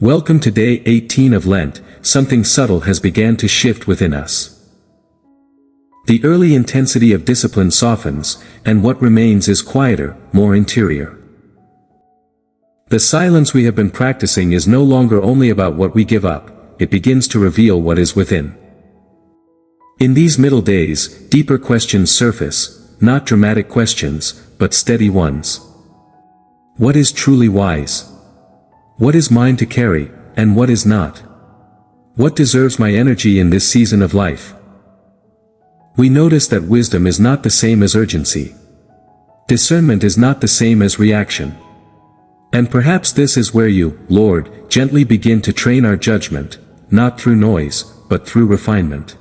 Welcome to day 18 of Lent. Something subtle has begun to shift within us. The early intensity of discipline softens, and what remains is quieter, more interior. The silence we have been practicing is no longer only about what we give up, it begins to reveal what is within. In these middle days, deeper questions surface, not dramatic questions, but steady ones. What is truly wise? What is mine to carry, and what is not? What deserves my energy in this season of life? We notice that wisdom is not the same as urgency. Discernment is not the same as reaction. And perhaps this is where you, Lord, gently begin to train our judgment, not through noise, but through refinement.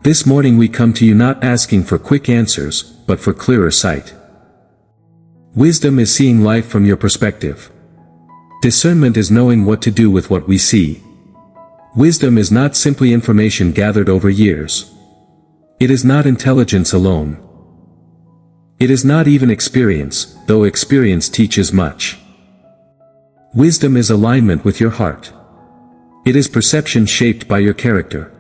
This morning we come to you not asking for quick answers, but for clearer sight. Wisdom is seeing life from your perspective. Discernment is knowing what to do with what we see. Wisdom is not simply information gathered over years. It is not intelligence alone. It is not even experience, though experience teaches much. Wisdom is alignment with your heart. It is perception shaped by your character.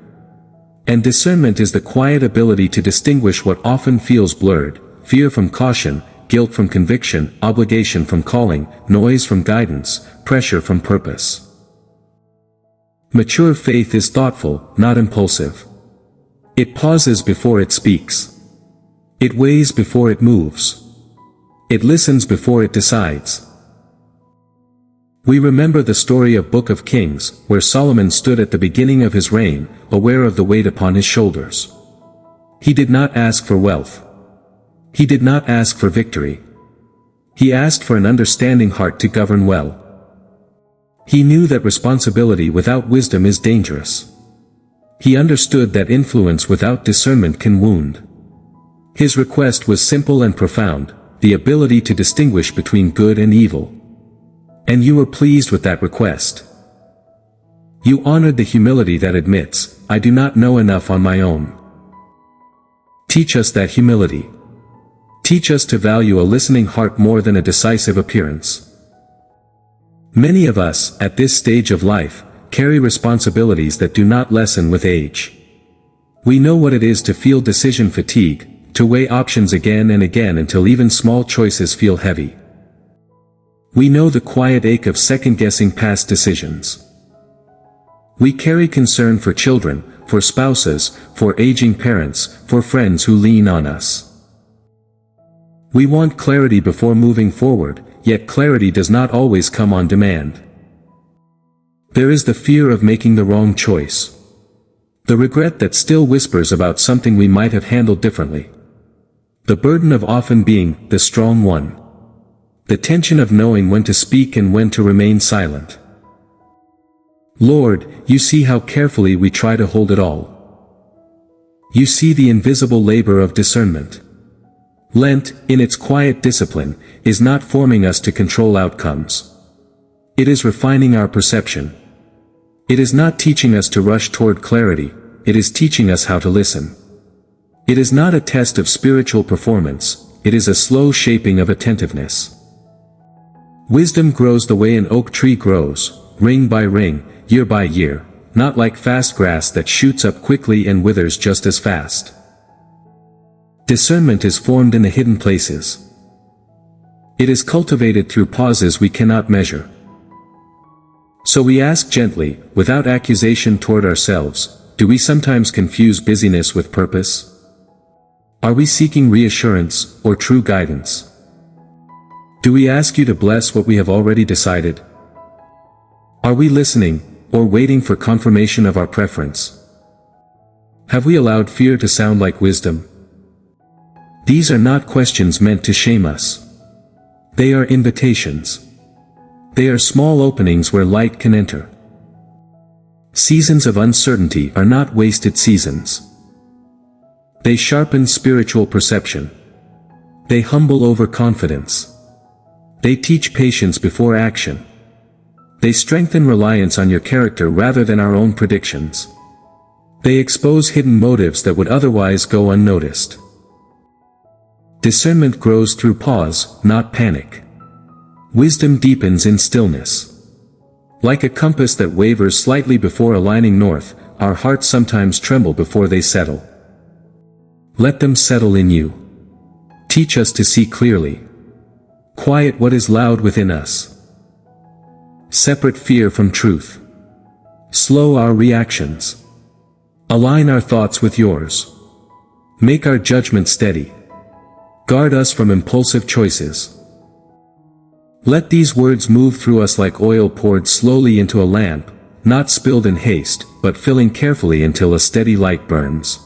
And discernment is the quiet ability to distinguish what often feels blurred, fear from caution, guilt from conviction, obligation from calling, noise from guidance, pressure from purpose. Mature faith is thoughtful, not impulsive. It pauses before it speaks. It weighs before it moves. It listens before it decides. We remember the story of Book of Kings, where Solomon stood at the beginning of his reign, aware of the weight upon his shoulders. He did not ask for wealth. He did not ask for victory. He asked for an understanding heart to govern well. He knew that responsibility without wisdom is dangerous. He understood that influence without discernment can wound. His request was simple and profound, the ability to distinguish between good and evil. And you were pleased with that request. You honored the humility that admits, I do not know enough on my own. Teach us that humility. Teach us to value a listening heart more than a decisive appearance. Many of us, at this stage of life, carry responsibilities that do not lessen with age. We know what it is to feel decision fatigue, to weigh options again and again until even small choices feel heavy. We know the quiet ache of second-guessing past decisions. We carry concern for children, for spouses, for aging parents, for friends who lean on us. We want clarity before moving forward, yet clarity does not always come on demand. There is the fear of making the wrong choice. The regret that still whispers about something we might have handled differently. The burden of often being the strong one. The tension of knowing when to speak and when to remain silent. Lord, you see how carefully we try to hold it all. You see the invisible labor of discernment. Lent, in its quiet discipline, is not forming us to control outcomes. It is refining our perception. It is not teaching us to rush toward clarity, it is teaching us how to listen. It is not a test of spiritual performance, it is a slow shaping of attentiveness. Wisdom grows the way an oak tree grows, ring by ring, year by year, not like fast grass that shoots up quickly and withers just as fast. Discernment is formed in the hidden places. It is cultivated through pauses we cannot measure. So we ask gently, without accusation toward ourselves, do we sometimes confuse busyness with purpose? Are we seeking reassurance, or true guidance? Do we ask you to bless what we have already decided? Are we listening, or waiting for confirmation of our preference? Have we allowed fear to sound like wisdom? These are not questions meant to shame us. They are invitations. They are small openings where light can enter. Seasons of uncertainty are not wasted seasons. They sharpen spiritual perception. They humble overconfidence. They teach patience before action. They strengthen reliance on your character rather than our own predictions. They expose hidden motives that would otherwise go unnoticed. Discernment grows through pause, not panic. Wisdom deepens in stillness. Like a compass that wavers slightly before aligning north, our hearts sometimes tremble before they settle. Let them settle in you. Teach us to see clearly. Quiet what is loud within us. Separate fear from truth. Slow our reactions. Align our thoughts with yours. Make our judgment steady. Guard us from impulsive choices. Let these words move through us like oil poured slowly into a lamp, not spilled in haste, but filling carefully until a steady light burns.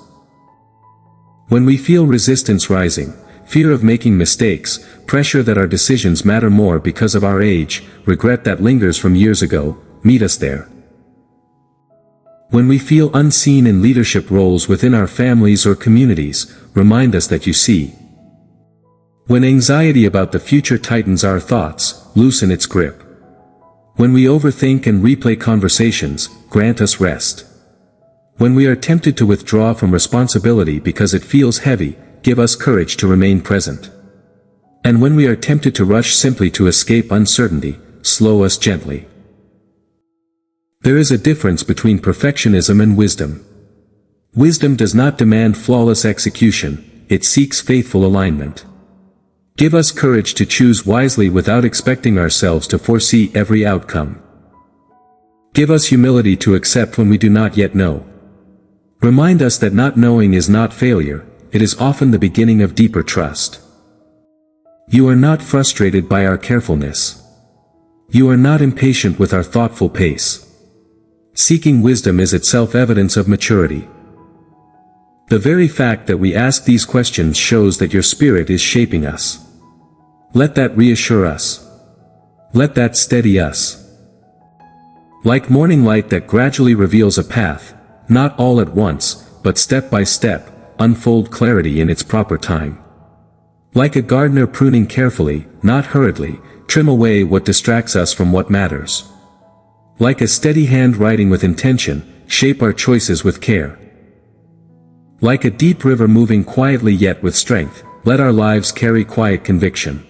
When we feel resistance rising, fear of making mistakes, pressure that our decisions matter more because of our age, regret that lingers from years ago, meet us there. When we feel unseen in leadership roles within our families or communities, remind us that you see. When anxiety about the future tightens our thoughts, loosen its grip. When we overthink and replay conversations, grant us rest. When we are tempted to withdraw from responsibility because it feels heavy, give us courage to remain present. And when we are tempted to rush simply to escape uncertainty, slow us gently. There is a difference between perfectionism and wisdom. Wisdom does not demand flawless execution, it seeks faithful alignment. Give us courage to choose wisely without expecting ourselves to foresee every outcome. Give us humility to accept when we do not yet know. Remind us that not knowing is not failure, it is often the beginning of deeper trust. You are not frustrated by our carefulness. You are not impatient with our thoughtful pace. Seeking wisdom is itself evidence of maturity. The very fact that we ask these questions shows that your spirit is shaping us. Let that reassure us. Let that steady us. Like morning light that gradually reveals a path, not all at once, but step by step, unfold clarity in its proper time. Like a gardener pruning carefully, not hurriedly, trim away what distracts us from what matters. Like a steady hand writing with intention, shape our choices with care. Like a deep river moving quietly yet with strength, let our lives carry quiet conviction.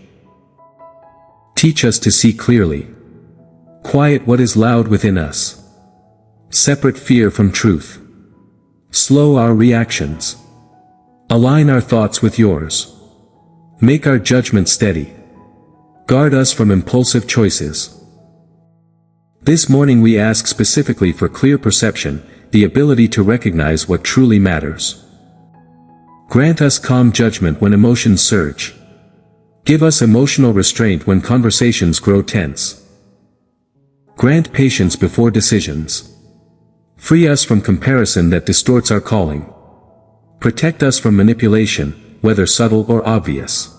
Teach us to see clearly. Quiet what is loud within us. Separate fear from truth. Slow our reactions. Align our thoughts with yours. Make our judgment steady. Guard us from impulsive choices. This morning we ask specifically for clear perception, the ability to recognize what truly matters. Grant us calm judgment when emotions surge. Give us emotional restraint when conversations grow tense. Grant patience before decisions. Free us from comparison that distorts our calling. Protect us from manipulation, whether subtle or obvious.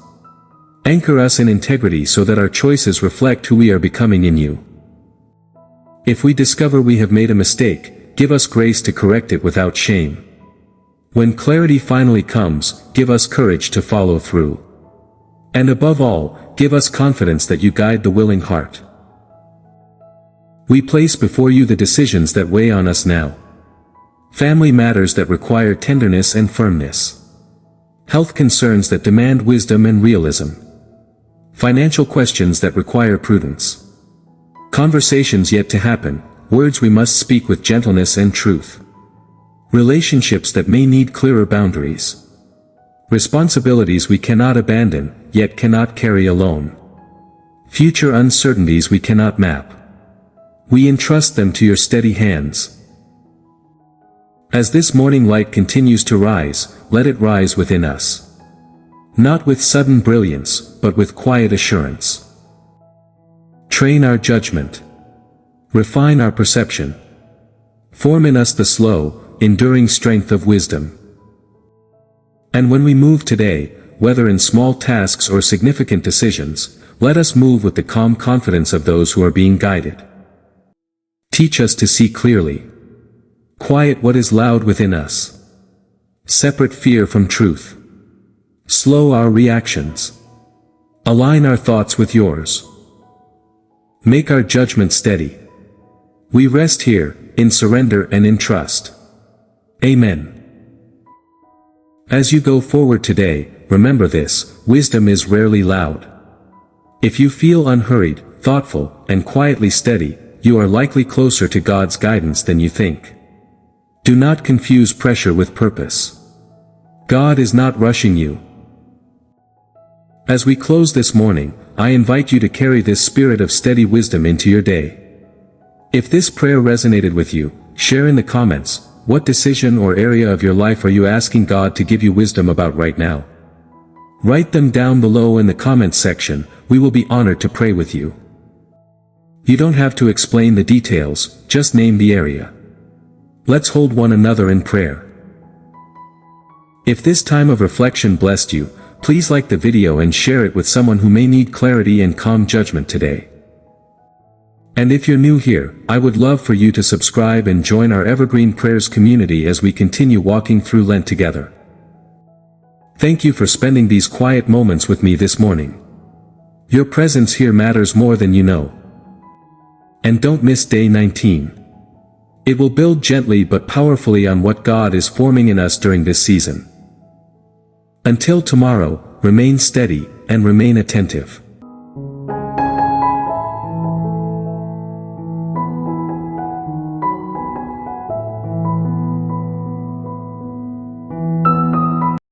Anchor us in integrity so that our choices reflect who we are becoming in you. If we discover we have made a mistake, give us grace to correct it without shame. When clarity finally comes, give us courage to follow through. And above all, give us confidence that you guide the willing heart. We place before you the decisions that weigh on us now. Family matters that require tenderness and firmness. Health concerns that demand wisdom and realism. Financial questions that require prudence. Conversations yet to happen, words we must speak with gentleness and truth. Relationships that may need clearer boundaries. Responsibilities we cannot abandon, yet cannot carry alone. Future uncertainties we cannot map. We entrust them to your steady hands. As this morning light continues to rise, let it rise within us. Not with sudden brilliance, but with quiet assurance. Train our judgment. Refine our perception. Form in us the slow, enduring strength of wisdom. And when we move today, whether in small tasks or significant decisions, let us move with the calm confidence of those who are being guided. Teach us to see clearly. Quiet what is loud within us. Separate fear from truth. Slow our reactions. Align our thoughts with yours. Make our judgment steady. We rest here, in surrender and in trust. Amen. As you go forward today, remember this: wisdom is rarely loud. If you feel unhurried, thoughtful, and quietly steady, you are likely closer to God's guidance than you think. Do not confuse pressure with purpose. God is not rushing you. As we close this morning, I invite you to carry this spirit of steady wisdom into your day. If this prayer resonated with you, share in the comments, what decision or area of your life are you asking God to give you wisdom about right now? Write them down below in the comments section. We will be honored to pray with you. You don't have to explain the details, just name the area. Let's hold one another in prayer. If this time of reflection blessed you, please like the video and share it with someone who may need clarity and calm judgment today. And if you're new here, I would love for you to subscribe and join our Evergreen Prayers community as we continue walking through Lent together. Thank you for spending these quiet moments with me this morning. Your presence here matters more than you know. And don't miss day 19. It will build gently but powerfully on what God is forming in us during this season. Until tomorrow, remain steady, and remain attentive.